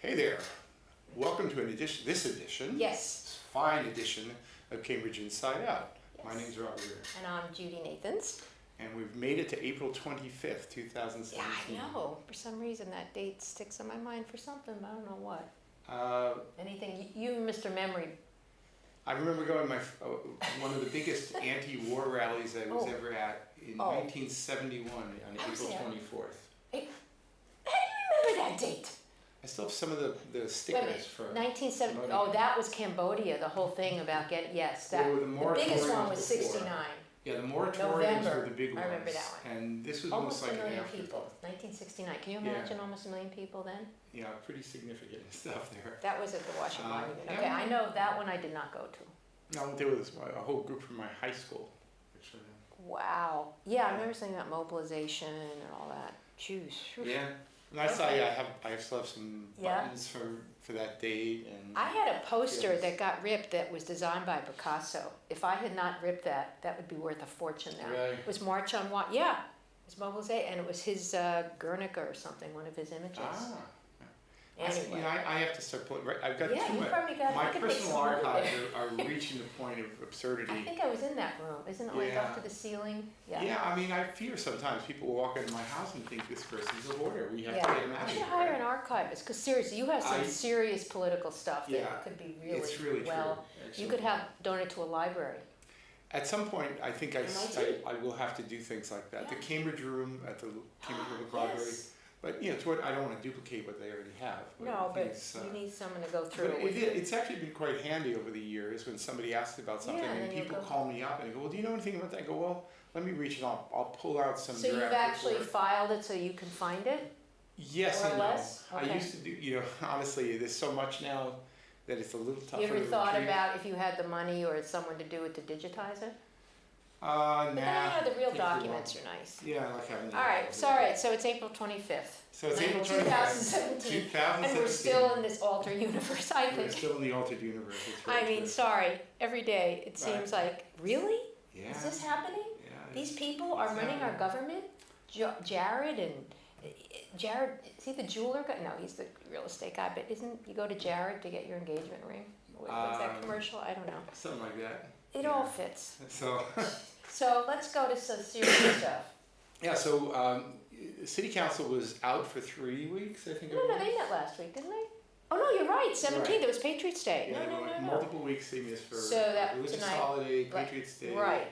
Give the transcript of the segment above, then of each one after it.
Hey there. Welcome to this edition. Yes. This fine edition of Cambridge Inside Out. Yes. My name's Robert. And I'm Judy Nathans. And we've made it to April 25th, 2017. Yeah, I know. For some reason that date sticks on my mind for something, but I don't know what. Anything, you Mr. Memory. I remember going one of the biggest anti-war rallies I was ever at in 1971 on April 24th. How do you remember that date? I still have some of the stickers for 1970. Oh, that was Cambodia. The whole thing about getting that. Well, the biggest one was '69. Yeah, the moratoriums were the big ones. I remember that one. And this was almost like a million an afterthought. people. 1969. Can you imagine almost a million people then? Yeah, pretty significant stuff there. That was at the Washington Monument. Yeah. Okay, I know that one I did not go to. No, there was a whole group from my high school. Wow. Yeah, I remember something about mobilization and all that. Jeez. Yeah. And I saw, I still have some buttons for that date. And I had a poster that got ripped that was designed by Picasso. If I had not ripped that, that would be worth a fortune now. Really? It was March on What? Yeah. It was mobilization, and it was his Guernica or something, one of his images. Ah. Anyway. I have to start putting, I've got yeah, too much. My personal archives are reaching the point of absurdity. I think I was in that room. Isn't it like up to the ceiling? Yeah, I mean, I fear sometimes people will walk into my house and think this person's a lawyer. We have to get him out of I here. should hire an archivist, because seriously, you have some serious political stuff that could be really, it's really well. True, you could have donate to a library. At some point, I think I will have to do things like that. Yeah. The Cambridge room at the Cambridge Public Library. But it's what I don't want to duplicate what they already have. No, but you need someone to go through it. It's actually been quite handy over the years when somebody asks about something and people call me up and they go, well, do you know anything about that? I go, well, let me reach it. I'll pull out some. So you've actually filed it so you can find it? Yes and no. I used to do, honestly, there's so much now that it's a little tougher. You ever thought about if you had the money or someone to do it to digitize it? But then the real documents are nice. Yeah, I like having that. All right, sorry. So it's April 25th. So it's April 25th, 2017. And we're still in this altered universe, I think. We're still in the altered universe. I mean, sorry. Every day it seems like, really? Yeah. Is this happening? Yeah. These people are running our government? Jared, is he the jeweler guy? No, he's the real estate guy. But you go to Jared to get your engagement ring? What's that commercial? I don't know. Something like that. It all fits. So let's go to some serious stuff. Yeah, so City Council was out for 3 weeks, I think. No, they met last week, didn't they? Oh, no, you're right, 17th, it was Patriots Day. Yeah, No. multiple weeks they missed for religious tonight, holiday, Patriots Day. Right.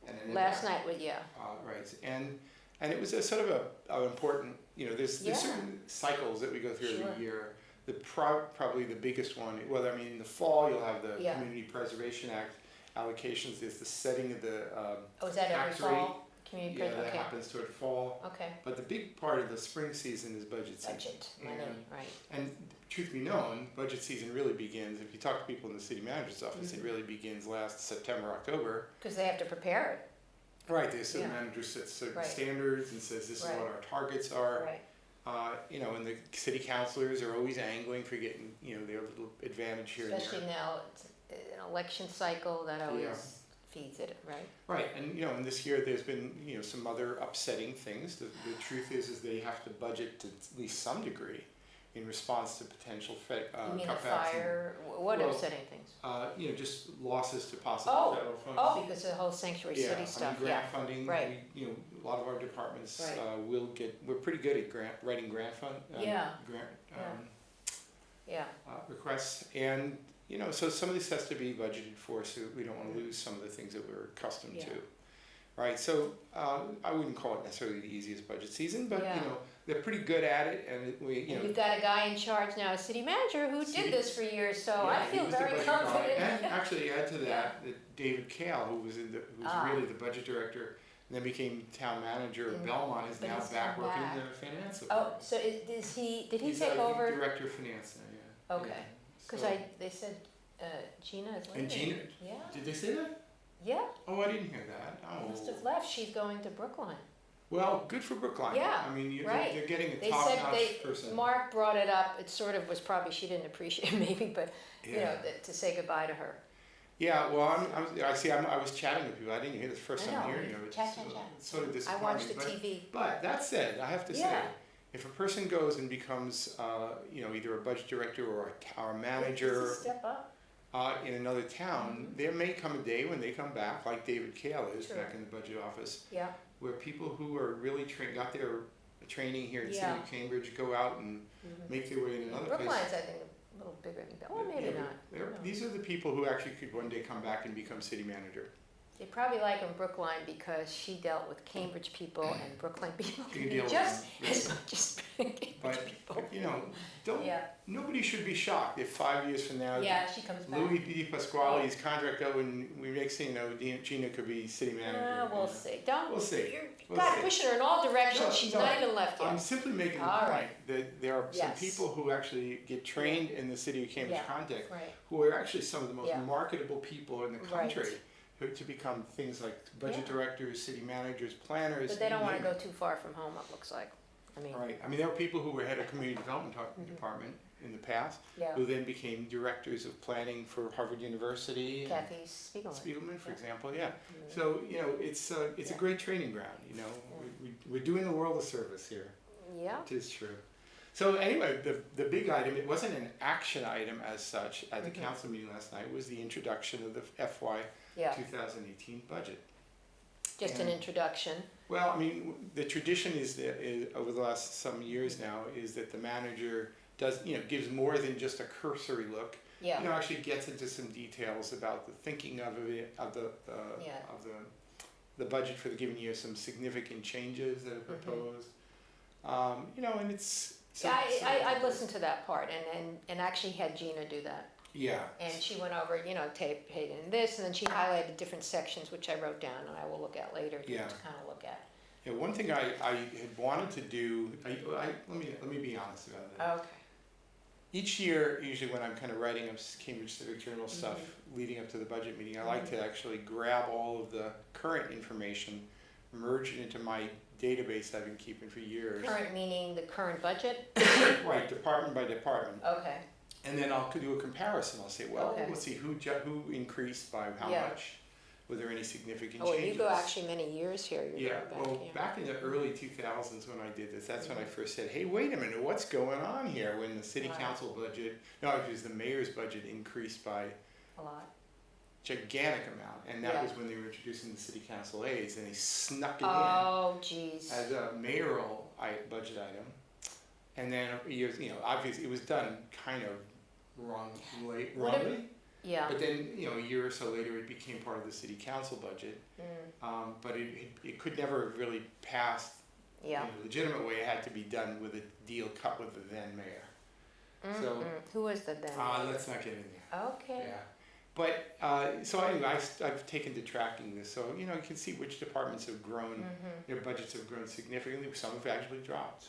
And then last night, right, and it was a sort of an important, there's certain cycles that we go through every year. Probably the biggest one, in the fall you'll have the Community Preservation Act allocations. There's the setting of the is that every tax fall? rate. Community That happens toward fall. Okay. But the big part of the spring season is budget season. Money, right. And truth be known, budget season really begins, if you talk to people in the city manager's office, it really begins last September, October. Because they have to prepare it. Right, the city manager sets certain standards and says this is what our targets are. Right. And the city councilors are always angling for getting, their little advantage here Especially and there. now, it's an election cycle that always feeds it, right? Right, and and this year there's been some other upsetting things. The truth is they have to budget to at least some degree in response to potential you mean cutbacks. What upsetting things? Just losses to possible federal funds. Oh, because of the whole sanctuary city stuff. Grant funding. Right. A lot of our departments will get. We're pretty good at writing grant fund. Requests and. So some of this has to be budgeted for, so we don't want to lose some of the things that we're accustomed to, right? So I wouldn't call it necessarily the easiest budget season, but they're pretty good at it, and And you've got a guy in charge now, a city manager, who did this for years, so I feel very confident. And actually, add to that David Kale, who was really the budget director, and then became town manager of Belmont, is now back working in the finance department. Oh, so did he He's take over? Director of finance now, Okay. Because they said Gina is leaving. And Gina? Yeah. Did they say that? Yeah. Oh, I didn't hear that. Oh. Must have left. She's going to Brookline. Well, good for Brookline. Yeah. I mean, they're getting a They top-notch said person. Mark brought it up. It sort of was probably she didn't appreciate it maybe, but to say goodbye to her. Yeah, well, I was chatting with people. I didn't hear this first time hearing of it. Chat. Sort of disappointing. I watched the TV. But that said, I have to say, if a person goes and becomes, either a budget director or a tower manager, It's a step up. in another town, there may come a day when they come back, like David Kale is back in the budget office, Yeah. where people who are really got their training here at City of Cambridge go out and make their way in another place. Brookline's, I think, a little bigger than that. Well, maybe not. These are the people who actually could one day come back and become city manager. They probably like her in Brookline because she dealt with Cambridge people, and Brookline people You can deal be with just them, as much as Cambridge But, people. nobody should be shocked if 5 years from now, Yeah, she comes back. Louis D. Pasquale's contract go and we next thing you know, Gina could be city manager. We'll see. Don't. We'll see. You're pushing her in all directions. She's not even left yet. I'm simply making the point that there are some people who actually get trained in the City of Cambridge context who are actually some of the most marketable people in the country to become things like budget directors, city managers, planners. But they don't want to go too far from home, it looks like. I mean, there were people who were head of community development department in the past who then became directors of planning for Harvard University. Kathy Spiegelman. For example, So, it's a great training ground, We're doing the world a service here. Yeah. It is true. So anyway, the big item, it wasn't an action item as such at the council meeting last night, was the introduction of the FY2018 budget. Just an introduction. Well, I mean, the tradition is over the last some years now is that the manager does, gives more than just a cursory look. Actually gets into some details about the thinking of the budget for the given year, some significant changes that are proposed. And it's. I listened to that part and actually had Gina do that. Yeah. And she went over, tape in this, and then she highlighted different sections, which I wrote down, and I will look at later to kind of look at. Yeah, one thing I had wanted to do, let me be honest about it. Okay. Each year, usually when I'm kind of writing up Cambridge Civic Journal stuff leading up to the budget meeting, I like to actually grab all of the current information, merge it into my database I've been keeping for years. Current meaning the current budget? Right, department by department. Okay. And then I'll do a comparison. I'll say, let's see who increased by how much. Were there any significant changes? You go actually many years here. Back in the early 2000s when I did this, that's when I first said, hey, wait a minute, what's going on here? When the city council budget, it was the mayor's budget increased by a lot. Gigantic amount, and that was when they were introducing the city council aids, and they snuck it in as a mayoral budget item. And then obviously it was done kind of wrongly. But then a year or so later it became part of the city council budget. But it could never really pass in a legitimate way. It had to be done with a deal cut with the then mayor. So who was the then mayor? Let's not get in there. Okay. Yeah. But so anyway, I've taken to tracking this, so you can see which departments have grown. Their budgets have grown significantly. Some have actually dropped.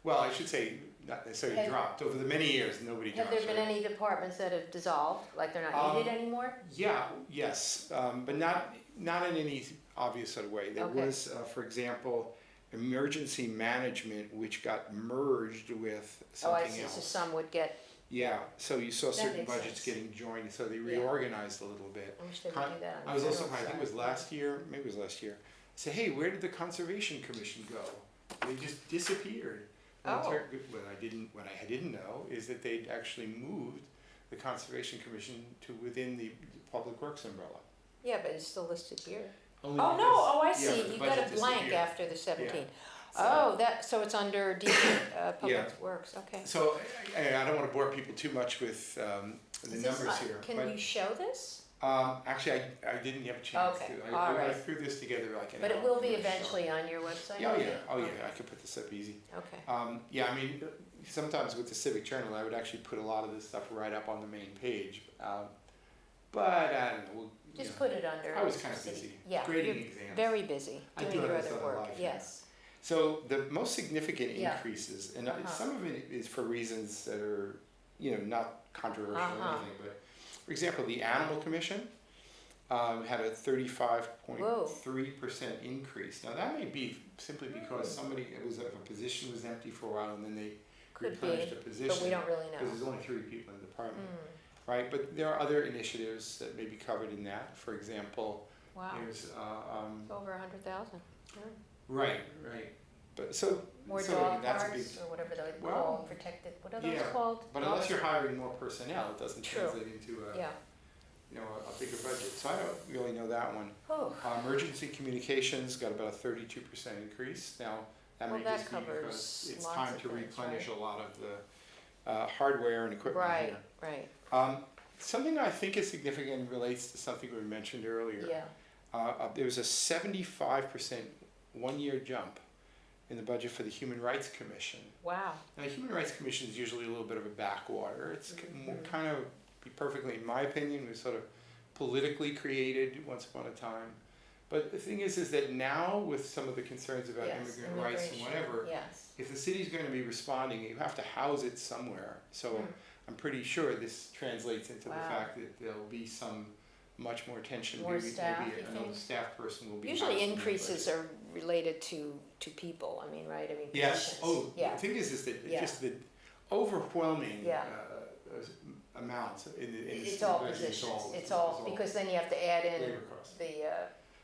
Well, I should say not necessarily dropped over the many years. Nobody dropped. Have there been any departments that have dissolved, like they're not needed anymore? Yes, but not in any obvious sort of way. There was, for example, emergency management, which got merged with something else. So some would get. Yeah, so you saw certain budgets getting joined, so they reorganized a little bit. I wish they would do that. I was also, I think it was last year, maybe it was last year, I said, hey, where did the Conservation Commission go? They just disappeared. What I didn't know is that they'd actually moved the Conservation Commission to within the Public Works umbrella. Yeah, but it's still listed here. I see. You got a blank after the 17. So it's under Public Works. Okay. So I don't want to bore people too much with the numbers here. Can you show this? Actually, I didn't have a chance to. I threw this together like an hour. But it will be eventually on your website? I could put this up easy. Okay. I mean, sometimes with the Civic Journal, I would actually put a lot of this stuff right up on the main page. But I don't know. Just put it under. I was kind of busy. Grading exams. Very busy doing your other work. Yes. So the most significant increases, and some of it is for reasons that are, not controversial or anything, but for example, the Animal Commission had a 35.3% increase. Now that may be simply because a position was empty for a while, and then they replenished a position. But we don't really know. Because there's only 3 people in the department, right? But there are other initiatives that may be covered in that. For example, there's over 100,000. Right. but so. More so, dog that's a cars, big, or whatever they're well, called, protected, what are those yeah, called? but unless you're hiring more personnel, it doesn't True. translate into a, Yeah. a bigger budget. So I don't really know that one. Oh, Emergency communications got about a 32% increase. Now, that Well, may that just be covers because it's lots time of to things, replenish right? a lot of the hardware and equipment right, here. right, Something I think is significant and relates to something we mentioned earlier. yeah, There was a 75% one-year jump in the budget for the Human Rights Commission. wow, Now, the Human Rights Commission is usually a little bit of a backwater. It's Mhm. kind of, perfectly, in my opinion, was sort of politically created once upon a time. But the thing is that now with some of the concerns about yes, immigrant rights and immigration, whatever, yes. if the city's going to be responding, you have to house it somewhere. So Hmm. I'm pretty sure this translates into the Wow. fact that there'll be some much more attention. More staff, maybe you another think? staff person will be Usually housed in the increases budget. are related to people, I mean, right, I mean, Yes. positions. Oh, Yeah, the thing is that Yeah. just the overwhelming Yeah. amounts in the it's all budget is positions, it's all, because then you have to add in labor costs. the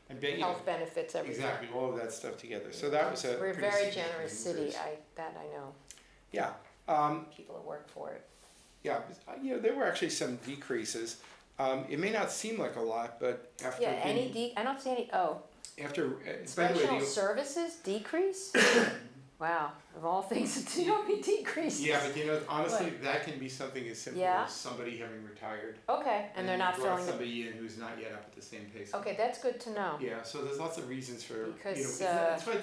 And you know, health benefits, everything. exactly, all of that stuff together. So that was a We're a pretty very significant generous city, increase. that I know, Yeah. people that work for it. Yeah, there were actually some decreases. It may not seem like a lot, but after Yeah, I don't see any, after by the way, special services decrease? Wow, of all things, you don't be decreases. yeah, but honestly, that can be something as simple Yeah. as somebody having retired. Okay, and they're not you brought filling the, somebody in who's not yet up at the same pace. okay, that's good to know. Yeah, so there's lots of reasons for Because, that's why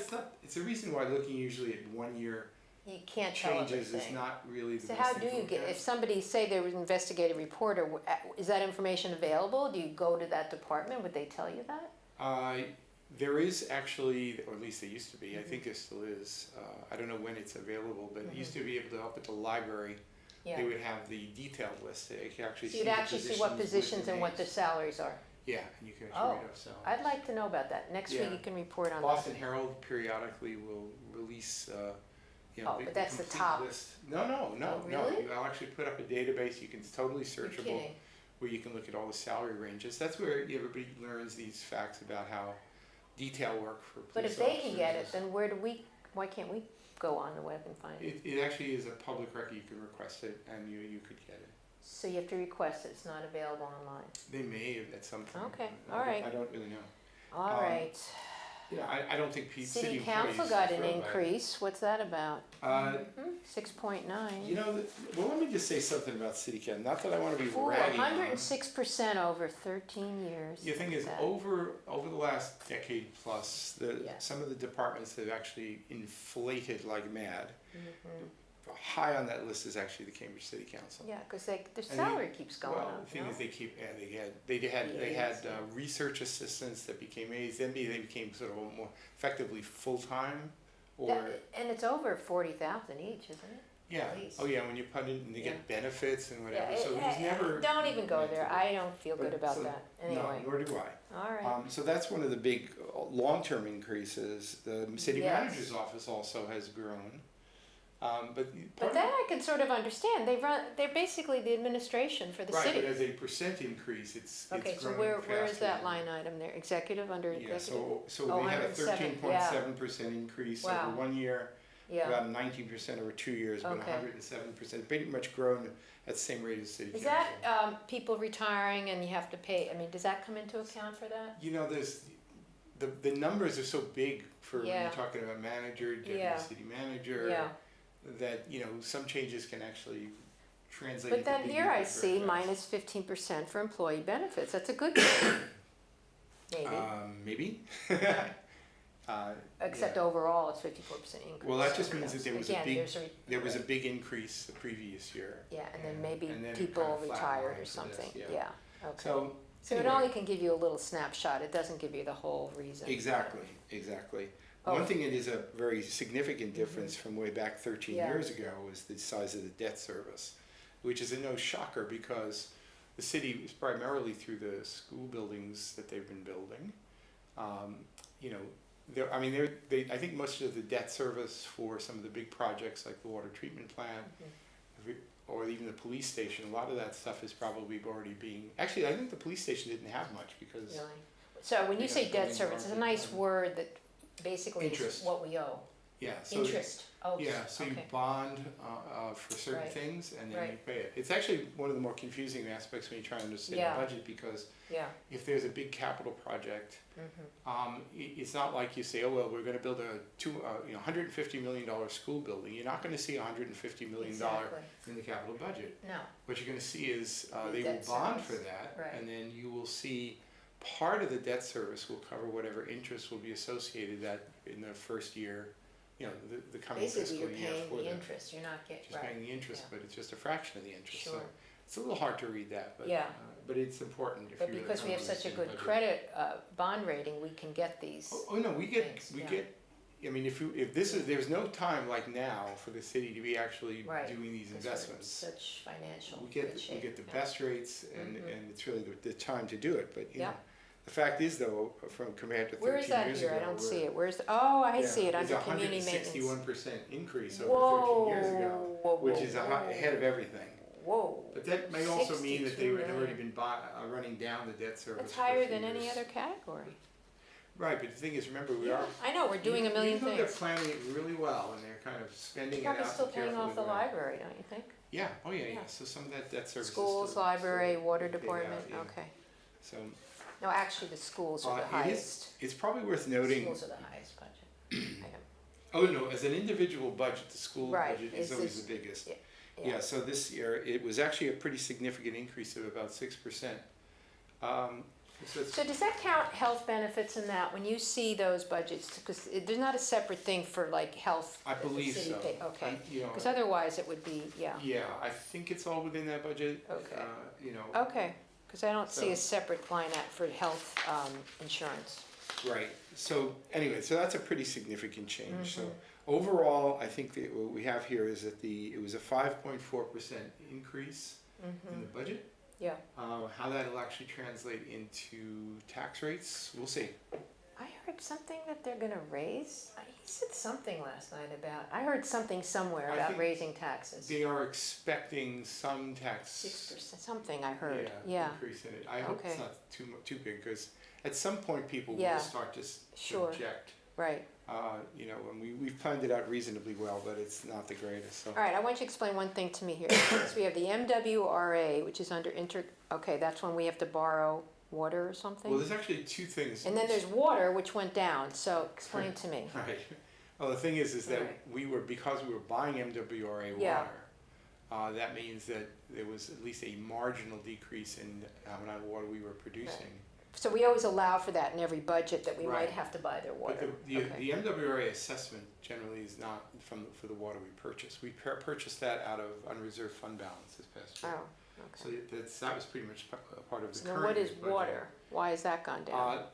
it's a reason why looking usually at 1 year You can't tell changes is everything. not really the So best how thing do to you look get, at. if somebody, say there was an investigative reporter, is that information available? Do you go to that department? Would they tell you that? There is actually, or at least there used to be, I think there still is, I don't know when it's available, but it used to be able to help at the library. Yeah. They would have the detailed list, they could actually So see you'd the actually see what with positions the and what the names. salaries are. Yeah, and you can Oh, actually read off salaries. I'd like to know about that. Next week Yeah. you can report on that. Boston Herald periodically will release, Oh, the but that's the complete top. list. No, Oh, really? I'll actually put up a database, it's totally You're searchable, kidding. where you can look at all the salary ranges. That's where everybody learns these facts about how detail work for police But if they can get it, officers. then why can't we go on the web and find it? It actually is a public record, you can request it, and you could get it. So you have to request it, it's not available online. They may have at some point. Okay, I all don't- right. I don't really know. All right. I don't think City employees council got are an thrilled by it. increase, what's that about? Uh, 6.9. well, let me just say something about city council, not that I wanna be Four, ragging on. 106% over 13 years. The thing is, That- over the last decade plus, Yeah. some of the departments have actually inflated like mad. Mhm. High on that list is actually the Cambridge City Council. Yeah, because their And salary keeps going Well, up, the thing no? is, they had Yeah. research assistants that became aides, then they became sort of more effectively full-time, or, And it's over 40,000 each, isn't it? yeah, least. oh yeah, when you put in, and they Yeah. get benefits and Yeah, whatever, so it was never. don't even go meant to there, be. I don't feel good But about so- that, No, anyway. nor do I. All right, So that's one of the big long-term increases. The city Yes. manager's office also has grown. But but that I can sort of understand, they're basically the administration for the right, city. but as a percent increase, it's Okay, so growing where is faster that than- line item there, executive, under Yeah, executive? so Oh, they had a 107, 13.7% increase Wow. over 1 year, Yeah, about 19% over 2 years, but Okay. 107%, pretty much grown at the same rate as city is council. that, people retiring and you have to pay, I mean, does that come into account for that? There's, the numbers are so big for when Yeah. you're talking about manager, deputy Yeah. city manager, Yeah, that, some changes can actually translate but into then big here I numbers see very fast. minus 15% for employee benefits, that's a good thing. Maybe, Maybe. except yeah. overall it's 54% increase. Well, that just Who means that knows? there was a Again, big- there's There was a big increase the previous year. Yeah, and then maybe and then it people kinda flatlined retired or for this, something, yeah. yeah, okay. So, So it anyway. only can give you a little snapshot, it doesn't give you the whole reason. Exactly. Oh. One thing that is a very significant difference from way back 13 Yeah. years ago is the size of the debt service, which is a no shocker because the city is primarily through the school buildings that they've been building. I think most of the debt service for some of the big projects like the water treatment plant, or even the police station, a lot of that stuff is probably already being, actually, I think the police station didn't have much because, Really? So when you Yeah, say debt building service, it's a market, nice word that basically is Interest. what we owe. Yeah, so Interest, oh, yeah, so you okay. bond for certain Right. things and then you Right. pay it. It's actually one of the more confusing aspects when you try to understand Yeah. the budget, because Yeah. if there's a big capital project, Mm-hmm. it's not like you say, oh well, we're going to build a $150 million school building. You're not going to see $150 million Exactly. in the capital budget. No. What you're going to see is The they will debt bond service. for that, Right. and then you will see part of the debt service will cover whatever interest will be associated that in the first year, the coming Basically, fiscal you're year paying for the them. interest, you're not getting, Just right. paying the interest, Yeah. but it's just a fraction of the interest. Sure. So it's a little hard to read that, but Yeah. but it's important if But you because we have such a good budget. credit, bond rating, we can get these. Oh no, we get things, yeah. I mean, there's no time like now for the city to be actually Right. doing these Because we're in investments. such financial We good get shape. the Yeah. best rates, and Mhm. and it's really the time to do it. But you Yeah. know, the fact is though, from compared to 13 Where is that years here? ago, I don't we're- see it. Where's, I see it it's under community maintenance. 161% increase over Whoa, 13 years ago, whoa, which whoa, is whoa. ahead of everything. Whoa. But that may also mean that they 62 had already million. been running down the debt service. That's for a higher few than any years. other category. Right, but the thing is, remember, we Yeah, are. I know, we're doing a million even though they're things. planning it really well and they're kind of spending it out. Probably still paying carefully off the well. library, don't you think? Yeah, oh yeah, Yeah. so some of that debt service is Schools, still library, water paid out, department, yeah. okay. So, No, actually, the schools are the it is, highest. it's probably worth noting, Schools are the highest budget item. oh no, as an individual budget, the school Right, budget is is always this- the biggest. yeah, Yeah, so this year, it was actually a pretty significant increase of about 6%. So it's- So does that count health benefits in that, when you see those budgets, because there's not a separate thing for like health? I that the believe city so. pay- Okay, You know, because otherwise it would be, yeah, yeah, I think it's all within that budget. Okay. You know, okay, because I don't see a So- separate line out for health insurance. right, so anyway, so that's a pretty significant change, so Mhm. overall, I think that what we have here is that it was a 5.4% increase in the budget. Yeah, How that'll actually translate into tax rates, we'll see. I heard something that they're gonna raise, he said something last night about, I heard something somewhere I about think raising taxes. They are expecting some tax 6%, something I heard, yeah, increase in it. I hope Okay. it's not too big, because at some point people Yeah. will start to Sure. object. right. And we've planned it out reasonably well, but it's not the greatest, so. All right, I want you to explain one thing to me here. So we have the MWRA, which is under okay, that's when we have to borrow water or Well, something? there's actually two things. And then there's water, which went down, so explain to me. Right. Well, the thing is that Right. because we were buying MWRA Yeah. water, that means that there was at least a marginal decrease in the amount of water we were producing. So we always allow for that in every budget, that we Right. might have to buy their water. But the Okay. MWRA assessment generally is not for the water we purchase. We purchased that out of unreserved fund balance this past year. Oh, So okay. that was pretty much a part of the So current then what is year's budget. water? Why has that gone down?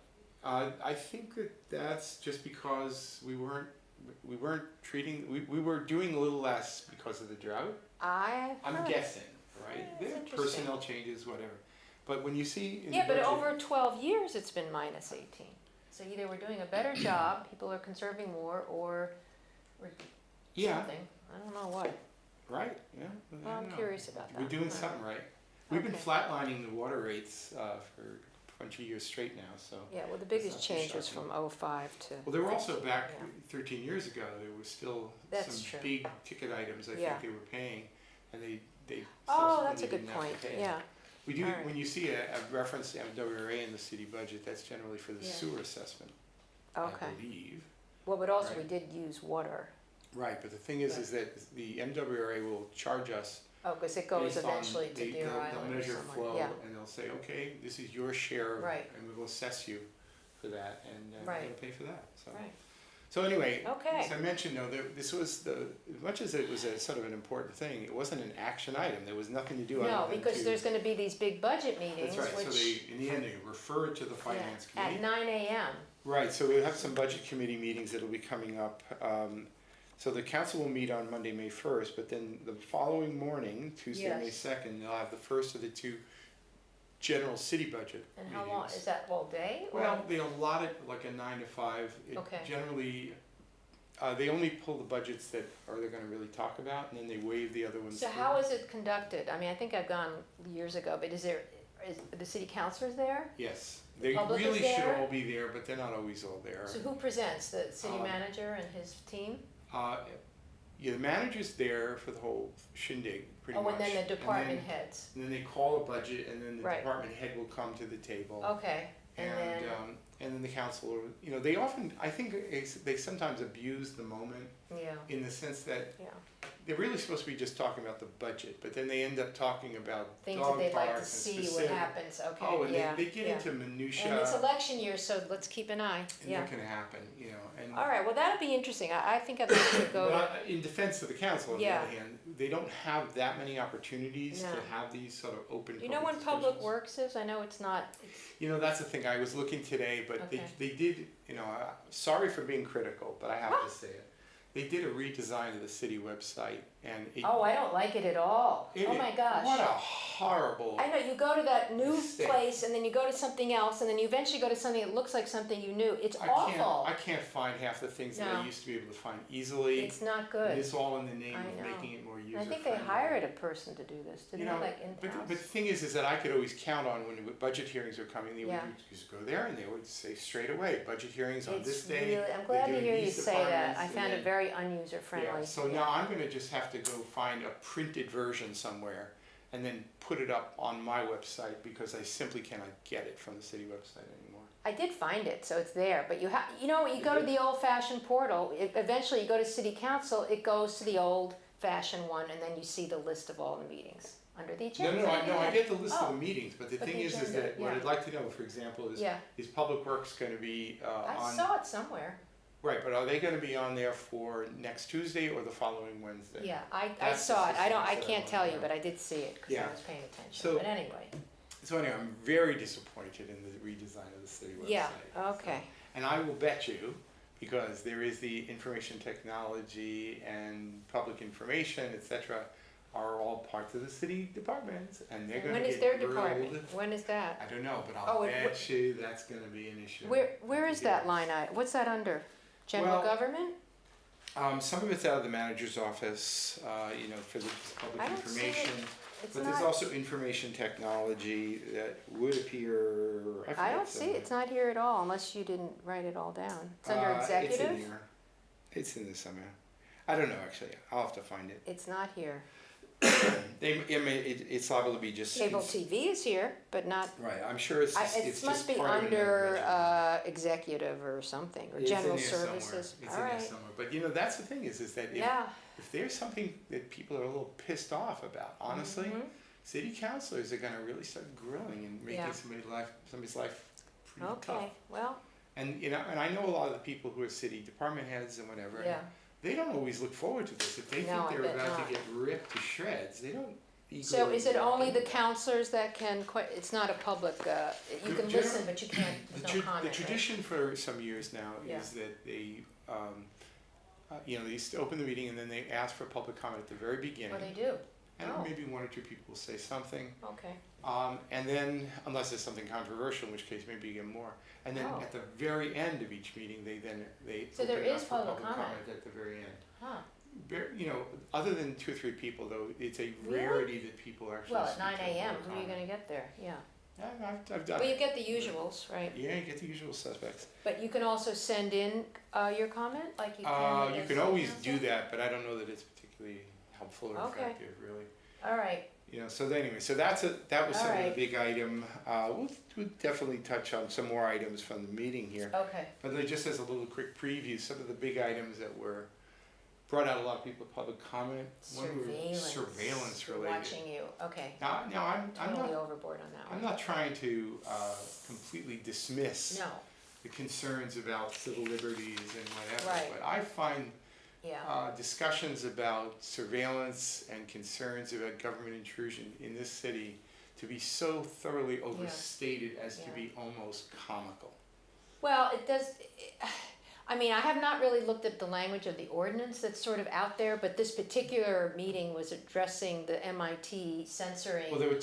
I think that's just because we weren't treating, we were doing a little less because of the drought. I'm guessing, right? Yeah, There are that's personnel changes, whatever. But when you see in Yeah, the but budget, over 12 years, it's been minus 18. So either we're doing a better job, people are conserving more, or we're yeah, something. I don't know what. right, yeah. I Well, don't I'm know. curious about that. We're doing All right. something right. We've been Okay. flatlining the water rates for a bunch of years straight now, so. Yeah, well, the That's biggest not too change was shocking. from '05 to. Well, they were also back Yeah. 13 years ago, there was still That's some true. big ticket items I Yeah. think they were paying, and they Oh, that's a subsequently good didn't have to point, pay. yeah. We do, All right. when you see a reference to MWRA in the city budget, that's generally for the Yeah. sewer assessment, Okay. I believe. Well, but also we Right. did use water. Right, but the thing is that the MWRA will charge us Oh, because it goes based on, eventually to Deer they'll Island or measure somewhere. flow, Yeah, and they'll say, okay, this is your share, Right. and we will assess you for that, and we're Right. gonna pay for that, so. right. So anyway, Okay. as I mentioned, though, this was as much as it was a sort of an important thing, it wasn't an action item, there was nothing to do No, other than because to- there's gonna be these big budget meetings, That's right, so which, in the end, they refer it to the finance yeah, committee. at 9 AM. Right, so we'll have some budget committee meetings that'll be coming up. So the council will meet on Monday, May 1st, but then the following morning, Tuesday, May Yes. 2nd, they'll have the first of the two general city budget And meetings. how long, is that all day? or- Well, they allot it like a 9 to 5. It Okay. generally, they only pull the budgets that they're gonna really talk about, and then they waive the other ones. So through. how is it conducted? I mean, I think I've gone years ago, but is the city councilors there? Yes, they public is really should there? all be there, but they're not always all there. So who presents, the city Um, manager and his team? Yeah, the manager's there for the whole shindig, pretty much. And then the department heads. And then they call a budget, and then the Right. department head will come to the table. Okay, and then the council, they often, I think they sometimes abuse the moment yeah, in the sense that yeah. they're really supposed to be just talking about the budget, but then they end up talking about Things dog that they'd like to parks and see what happens, okay, Oh, and yeah, they get yeah. into minutia. And it's election year, so let's keep an eye, And yeah. that can happen, and. All right, well, that'll be interesting. I think I'd like to go to, But in defense of the council, on Yeah. the other hand, they don't have that many opportunities No. to have these sort of open. do you know when Public discussions. Works is? I know it's not, That's the thing. I was looking today, but Okay. they did. Sorry for being critical, but I have to say it. They did a redesign of the city website, and it. oh, I don't like it at all. Oh my gosh. What a horrible. I know, you go to that new mistake. place and then you go to something else and then you eventually go to something that looks like something you knew. It's awful. I can't find half the things that No. I used to be able to find easily. It's not good. It's all in the name I of know. making it more user I think friendly. they hired a person to do this, didn't they, like But in-house? the thing is that I could always count on when budget hearings were coming, they Yeah. would just go there and they would say straight away, budget hearings on this It's day. really, I'm glad to doing hear you these say that. departments, I and found then- it very unuser friendly. Yeah, so now I'm gonna just have to go find a printed version somewhere and then put it up on my website because I simply cannot get it from the city website anymore. I did find it, so it's there, but you go to the old-fashioned portal, eventually you go to city council, it goes to the old-fashioned one, and then you see the list of all the meetings under the agenda. I get the list of Oh. the meetings, but the But thing the is agenda, that what yeah. I'd like to know, for example, Yeah, is Public Works gonna be I on? saw it somewhere. Right, but are they gonna be on there for next Tuesday or the following Wednesday? Yeah, I That's saw the it. I specifics that I can't wanna tell you, know. but I did see it because I Yeah. was paying attention. So- But anyway, So anyway, I'm very disappointed in the redesign of the city website. yeah, okay. And I will bet you, because there is the information technology and public information, etc., are all parts of the city departments, and they're And gonna when get is their grilled. department? When is that? I don't know, but Oh, I'll it- bet you that's gonna be an issue. Where is that line item? What's that under? General Well, government? Some of it's out of the manager's office, for the public I don't see it. information. It's But there's not, also information technology that would appear, I forget don't see it. somewhere. It's not here at all unless you didn't write it all down. It's under It's in executive? there. It's in there somewhere. I don't know, actually. I'll have to find it. It's not here. It's liable to be just. Cable TV is here, but not, Right, I'm sure it's it just must be part of another under budget. executive or something, or It's in general there somewhere. services. It's All in there right. somewhere. But that's the thing is that Yeah. if there's something that people are a little pissed off about, honestly, Mhm. city councilors are gonna really start grilling and making Yeah. somebody's life pretty tough. Okay, well, And I know a lot of the people who are city department heads and whatever. and yeah. They don't always look forward to this. If they No, I think they're bet about not. to get ripped to shreds, they don't. So eagerly is it walk only in. the counselors that can, it's not a public, you The can general- listen, but you can't, The there's no comment, the right? tradition for some years now Yeah. is that they, they used to open the meeting and then they ask for public comment at the very beginning. Oh, they do? And Oh. maybe one or two people will say something. Okay. And then, unless it's something controversial, in which case maybe you get more. And then Oh. at the very end of each meeting, they So there open it up is for public public comment. comment at the very end. Huh. Other than 2 or 3 people though, it's a Really? rarity that people actually. Well, at speak 9 to a.m., public who are you comment. gonna get there? Yeah. Yeah, I've done Well, you it. get the usuals, right? Yeah, you get the usual suspects. But you can also send in your comment, like you can. You as can city always council? do that, but I don't know that it's particularly helpful or Okay. effective, really. All right, So anyway, so that was some of Alright. the big item. We'll definitely touch on some more items from the meeting here. okay. But just as a little quick preview, some of the big items that were brought out a lot of people public comment. One were surveillance We're related. watching you, okay. Now I'm Totally not overboard on that I'm one. not trying to completely dismiss No, the concerns about civil liberties and whatever, Right. but I find yeah, discussions about surveillance and concerns about government intrusion in this city to be so thoroughly overstated as to Yeah. be almost comical. well, it does, I mean, I have not really looked at the language of the ordinance that's sort of out there, but this particular meeting was addressing the MIT censoring. Well, there were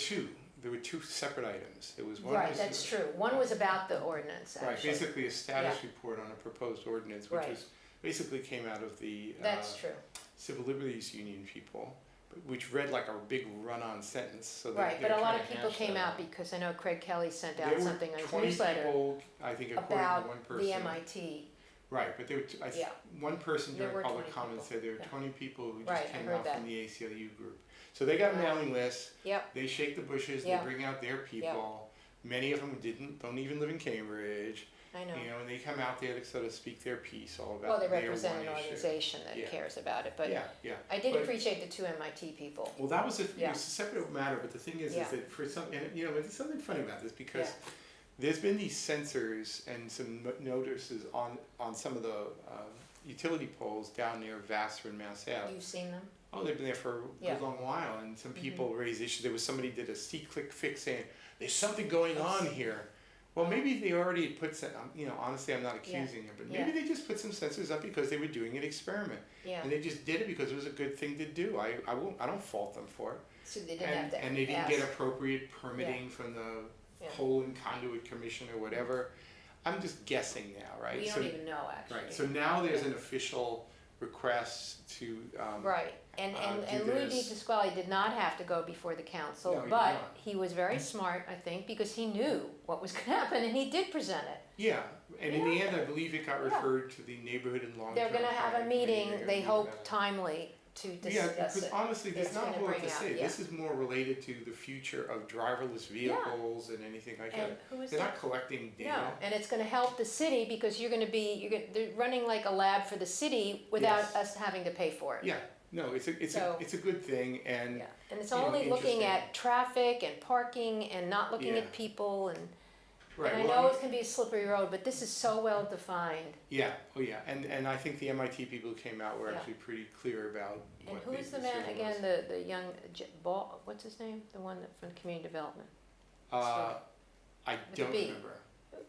two separate items. There was one. Right, that's true. One was about the ordinance, Right, actually. basically a status Yeah. report on a proposed ordinance, which Right. was basically came out of the That's true. Civil Liberties Union people, which read like a big run-on sentence. So Right, they're but a lot trying of to people hash came that out because I know Craig Kelly sent There out were something on his 20 newsletter people, I think, according to one about person. the MIT Right, but there were one person There during were public 20 comment people. said there were Yeah. 20 people who just Right, I came heard out that. from the ACLU group. So they got a mailing list. Yep. They shake the bushes. Yeah. They bring out their people. Many of them don't even live in Cambridge. I know. You know, and they come out there to sort of speak their piece all about Well, they their represent one an issue. organization that cares about it, but Yeah. I did But- appreciate the two MIT people. Well, that was it Yeah. was a separate matter, but the thing is that for some, and you know, there's something funny about this because there's been these sensors and some notices on some of the utility poles down near Vassar and Mass Ave. You've seen them? Oh, they've been there for a long while, and some people raised issues. There was somebody did a C-click fix saying, there's something going on here. Well, maybe they already put some, you know, honestly, I'm not accusing them, but maybe they just put some sensors up because they were doing an experiment. Yeah. And they just did it because it was a good thing to do. I don't fault them for it. So they didn't have to And they didn't get ask. appropriate permitting from the Pole and Conduit Commission or whatever. I'm just guessing now, right? We don't even know, actually. Right, so now there's an official request to, Right, and do Louis this. DePasquale did not have to go before the council, No, he did but not. he was very smart, I think, because he knew what was gonna happen, and he did present it. Yeah, and in the end, I believe it got referred to the Neighborhood and Long-Term They're gonna have a Planning Committee. meeting, They're gonna they meet hope about it. timely to Yeah, discuss because it. honestly, there's It's not a gonna whole lot to bring out- say. yeah. This is more related to the future of driverless vehicles and anything like And that. who is They're that? not collecting data. No, and it's gonna help the city, because they're running like a lab for the city without Yes. us having to pay for it. Yeah, no, it's So- a good thing, and Yeah, and it's you know, only looking interesting. at traffic and parking and not looking Yeah. at people and right. I well, know it can be a slippery road, but this is so well defined. yeah, and I think the MIT people who came out were Yeah. actually pretty clear about And what who is the this man really again? was. The young Ball. What's his name? The one that from community development. I a don't B. remember.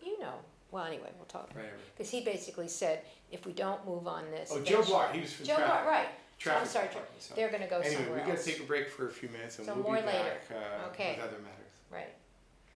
You know. Well, anyway, we'll talk. Right. Because he basically said, if we don't move on this, Oh, then Joe Bart, he was from Joe traffic. Bart, right? Traffic I'm sorry, department, so. they're going to go Anyway, somewhere we got else. to take a break for a few minutes, and So we'll more be later. back Okay. with other matters. Right.